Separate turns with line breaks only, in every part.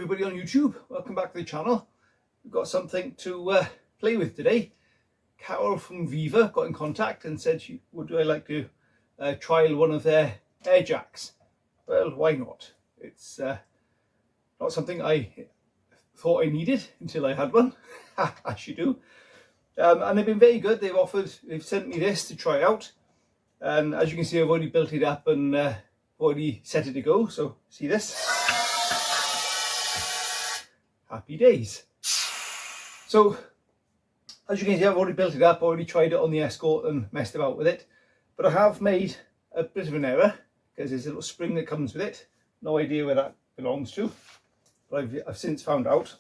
everybody on YouTube, welcome back to the channel. We've got something to play with today. Carol from Vevor got in contact and said would I like to trial one of their air jacks. Well, why not? It's not something I thought I needed until I had one, as you do. And they've been very good. They've sent me this to try out, and as you can see, I've already built it up and already set it to go. So see this. Happy days. So as you can see, I've already built it up, already tried it on the Escort and messed about with it, but I have made a bit of an error because there's a little spring that comes with it. No idea where that belongs to, but I've since found out.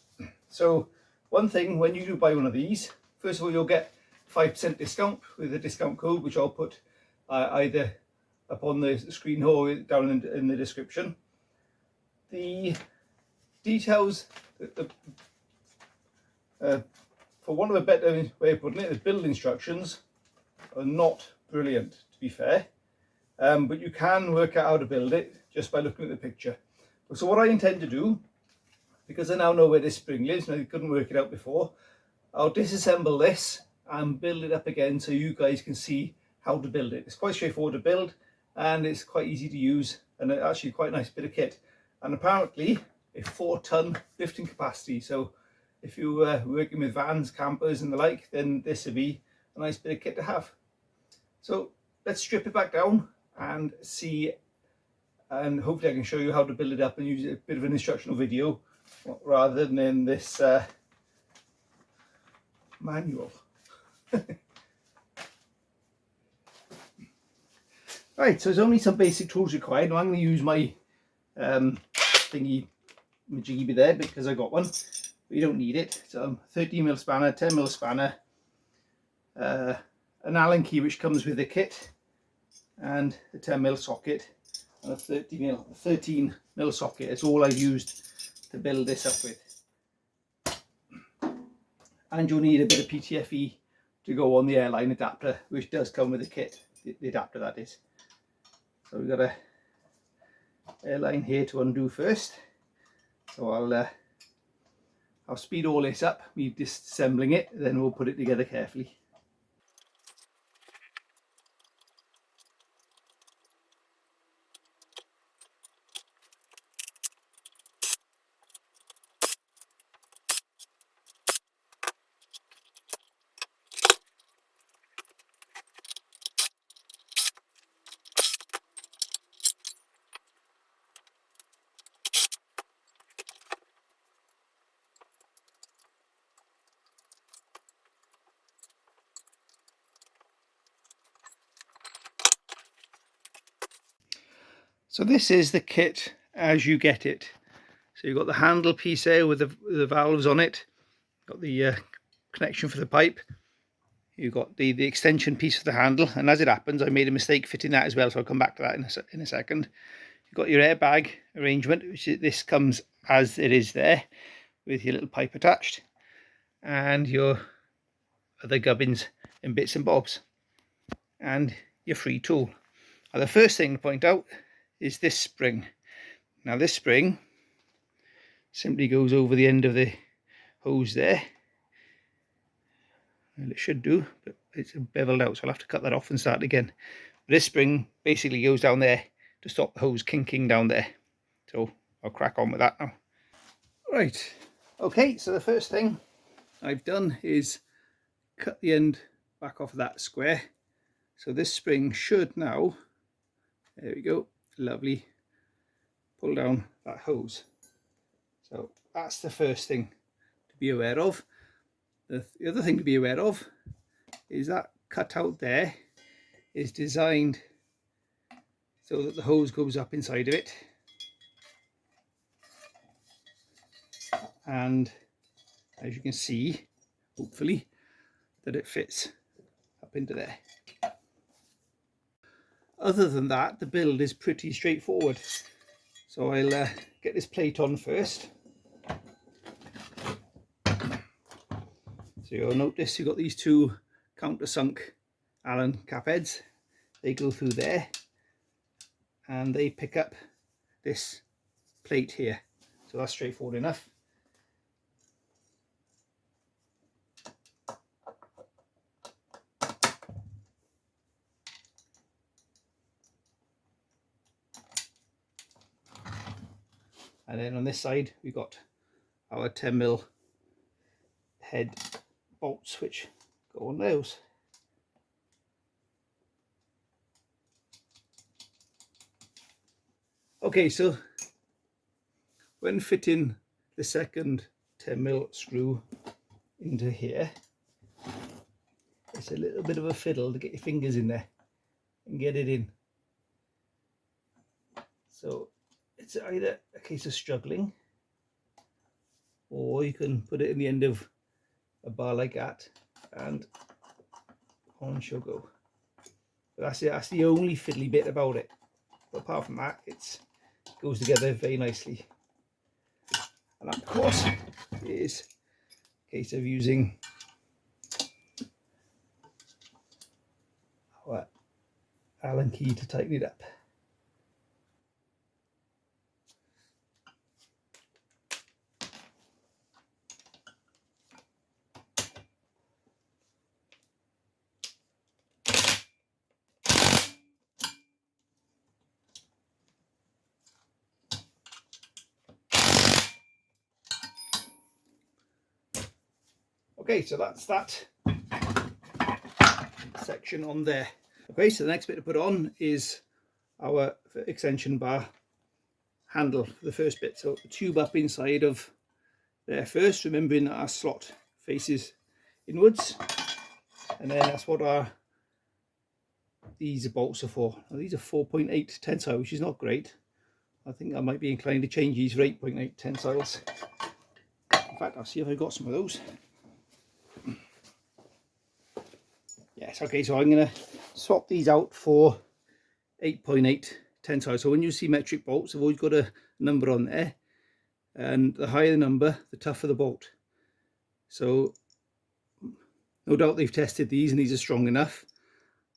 So one thing, when you do buy one of these, first of all, you'll get 5% discount with a discount code, which I'll put either up on the screen or down in the description. The details, for want of a better way of putting it, the build instructions are not brilliant, to be fair, but you can work out how to build it just by looking at the picture. So what I intend to do, because I now know where this spring lives and I couldn't work it out before, I'll disassemble this and build it up again so you guys can see how to build it. It's quite straightforward to build and it's quite easy to use, and actually quite a nice bit of kit, and apparently a 4-ton lifting capacity. So if you're working with vans, campers and the like, then this would be a nice bit of kit to have. So let's strip it back down and see, and hopefully I can show you how to build it up and use a bit of an instructional video rather than in this manual. Right, so there's only some basic tools required. Now I'm going to use my thingy majiggy there because I got one, but you don't need it. So 13mm spanner, 10mm spanner, an Allen key which comes with the kit, and a 10mm socket and a 13mm socket. It's all I've used to build this up with. And you'll need a bit of PTFE to go on the airline adapter, which does come with the kit, the adapter that is. So we've got a airline here to undo first. So I'll speed all this up, me disassembling it, then we'll put it together carefully. So this is the kit as you get it. So you've got the handle piece there with the valves on it. Got the connection for the pipe. You've got the extension piece for the handle, and as it happens I made a mistake fitting that as well, so I'll come back to that in a second. You've got your airbag arrangement, which this comes as it is there with your little pipe attached, and your other gubbins and bits and bobs, and your free tool. Now the first thing to point out is this spring. Now this spring simply goes over the end of the hose there. Well, it should do, but it's beveled out, so I'll have to cut that off and start again. But this spring basically goes down there to stop the hose kinking down there. So I'll crack on with that now. Right, okay, so the first thing I've done is cut the end back off of that square. So this spring should now, there we go, lovely, pull down that hose. So that's the first thing to be aware of. The other thing to be aware of is that cutout there is designed so that the hose goes up inside of it, and as you can see, hopefully, that it fits up into there. Other than that, the build is pretty straightforward. So I'll get this plate on first. So you'll notice you've got these two countersunk Allen cap heads. They go through there and they pick up this plate here. So that's straightforward enough. And then on this side we've got our 10mm head bolts which go on those. Okay, so when fitting the second 10mm screw into here, it's a little bit of a fiddle to get your fingers in there and get it in. So it's either a case of struggling, or you can put it in the end of a bar like that and on she'll go. But that's it, that's the only fiddly bit about it. But apart from that, it goes together very nicely. And that, of course, is a case of using our Allen key to tighten it up. Okay, so that's that section on there. Okay, so the next bit to put on is our extension bar handle for the first bit. So tube up inside of there first, remembering that our slot faces inwards, and then that's what these bolts are for. Now, these are 4.8 tensile, which is not great. I think I might be inclined to change these for 8.8 tensiles. In fact, I'll see if I've got some of those. Yes, okay, so I'm going to swap these out for 8.8 tensile. So when you see metric bolts, they've always got a number on there, and the higher the number, the tougher the bolt. So no doubt they've tested these and these are strong enough,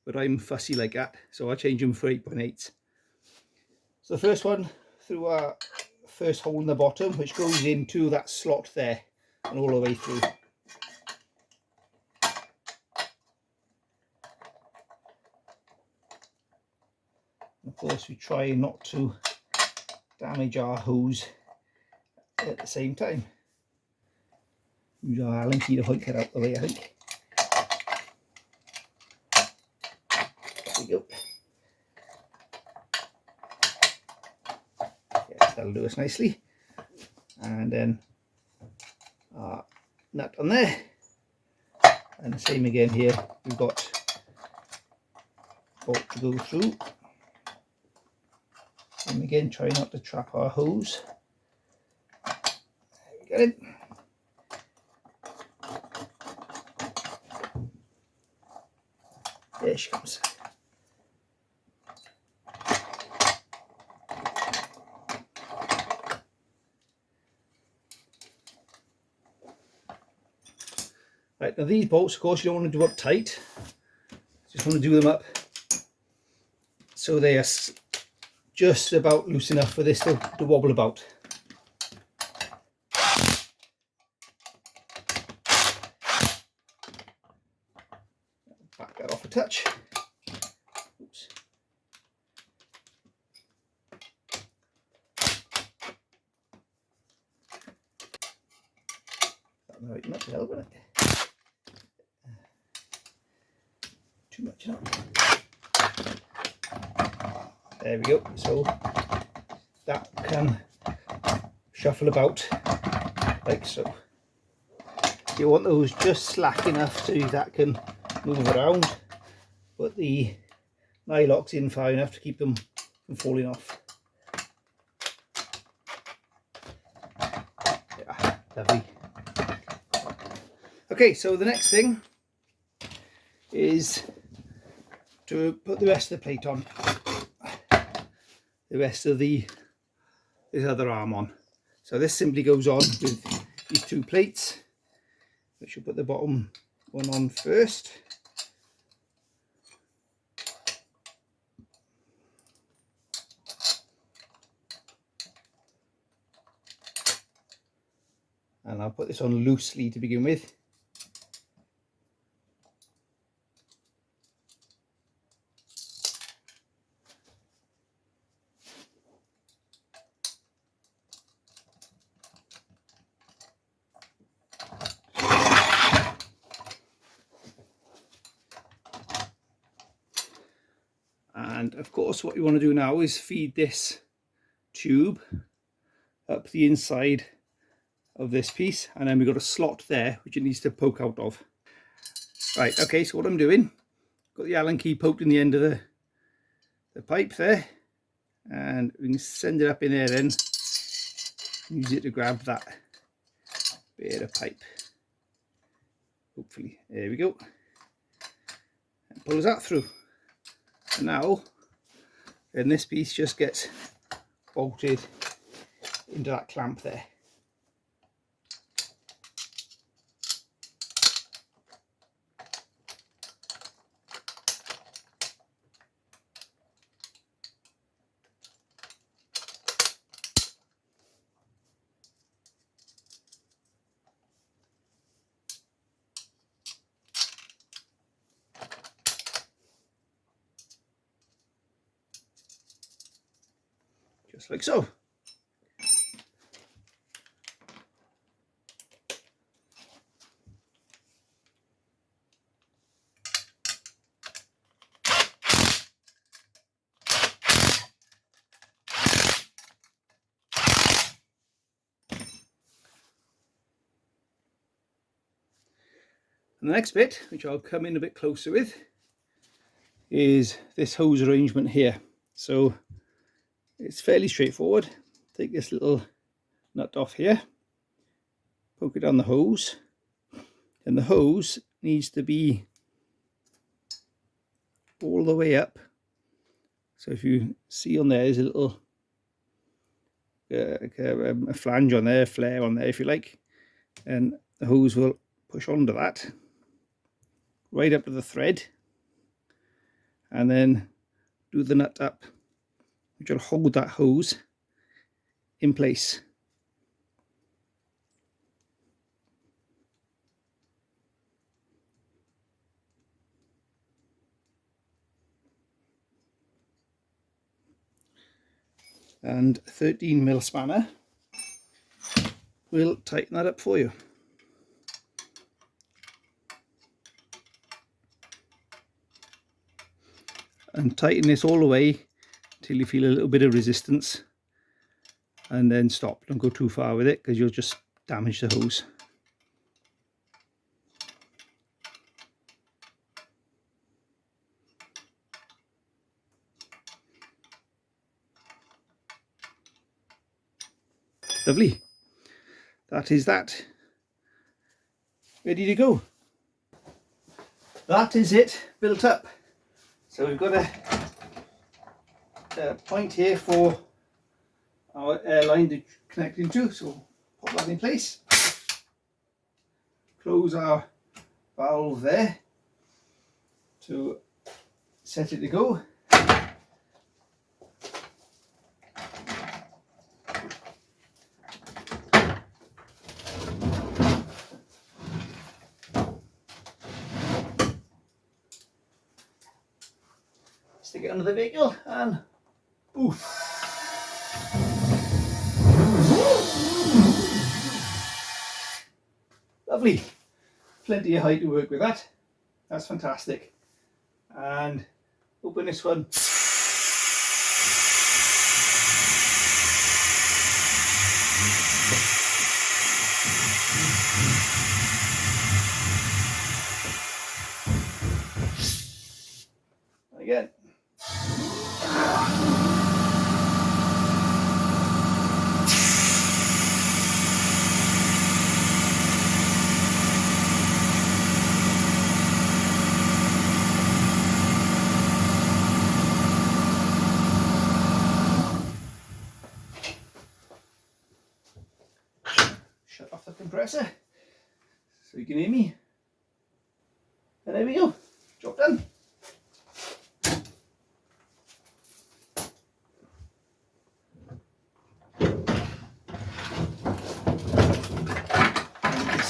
but I'm fussy like that, so I change them for 8.8. So the first one through our first hole in the bottom, which goes into that slot there and all the way through. Of course, we try not to damage our hose at the same time. Use our Allen key to hoik it out the way, I think. There we go. Yes, that'll do us nicely. And then our nut on there. And the same again here, we've got bolt to go through. And again, try not to trap our hose. There we got it. There she comes. Right, now these bolts, of course, you don't want to do up tight. Just want to do them up so they are just about loose enough for this to wobble about. Back that off a touch. Oops. No, it might be a little bit. Too much now. There we go. So that can shuffle about like so. You want those just slack enough so that can move around, but the nylock's in far enough to keep them from falling off. Yeah, lovely. Okay, so the next thing is to put the rest of the plate on, the rest of this other arm on. So this simply goes on with these two plates, which will put the bottom one on first. I'll put this on loosely to begin with. And of course what you want to do now is feed this tube up the inside of this piece, and then we've got a slot there which it needs to poke out of. Right, okay, so what I'm doing, got the Allen key poked in the end of the pipe there, and we can send it up in there then, use it to grab that bit of pipe. Hopefully, there we go, and pulls that through. And now then this piece just gets bolted into that clamp there. Just like so. And the next bit, which I'll come in a bit closer with, is this hose arrangement here. So it's fairly straightforward. Take this little nut off here, poke it on the hose, and the hose needs to be all the way up. So if you see on there, there's a little a flange on there, flare on there if you like, and the hose will push onto that right up to the thread, and then do the nut up, which will hold that hose in place. And a 13mm spanner will tighten that up for you. And tighten this all the way until you feel a little bit of resistance, and then stop. Don't go too far with it because you'll just damage the hose. Lovely. That is that. Ready to go. That is it built up. So we've got a point here for our airline to connect into, so pop that in place. Close our valve there to set it to go. Stick it under the vehicle and oof. Lovely. Plenty of height to work with that. That's fantastic. And open this one. Again. Shut off the compressor so you can hear me. And there we go. Job done.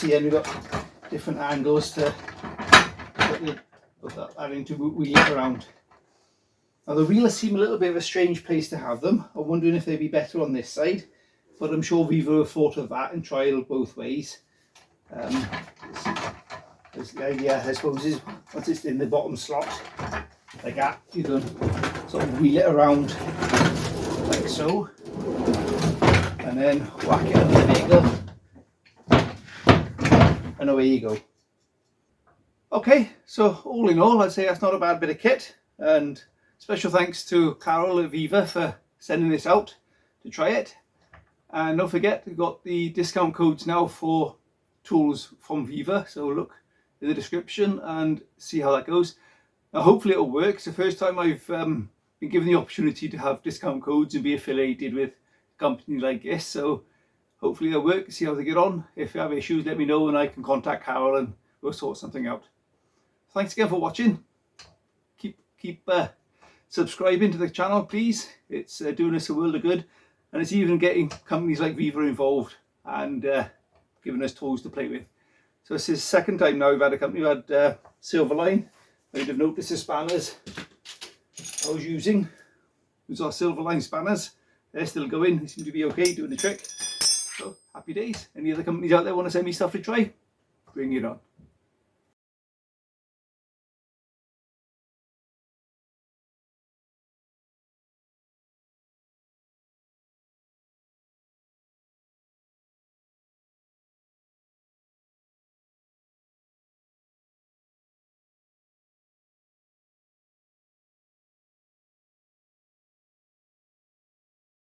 here, and we've got different angles to put that into wheel it around. Now the reelers seem a little bit of a strange place to have them. I'm wondering if they'd be better on this side, but I'm sure Vevor have thought of that and trialled both ways. The idea, I suppose, is once it's in the bottom slot like that, you can sort of wheel it around like so, and then whack it under the vehicle, and away you go. Okay, so all in all, I'd say that's not a bad bit of kit, and special thanks to Carol at Vevor for sending this out to try it. And don't forget, we've got the discount codes now for tools from Vevor, so look in the description and see how that goes. Now hopefully it'll work. It's the first time I've been given the opportunity to have discount codes and be affiliated with a company like this, so hopefully they'll work, see how they get on. If you have issues, let me know and I can contact Carol and we'll sort something out. Thanks again for watching. Keep subscribing to the channel, please. It's doing us a world of good, and it's even getting companies like Vevor involved and giving us tools to play with. So this is the second time now we've had a company who had Silverline. You'd have noticed the spanners I was using. These are Silverline spanners. They're still going. They seem to be okay, doing the trick. So happy days. Any other companies out there want to send me stuff to try? Bring it on.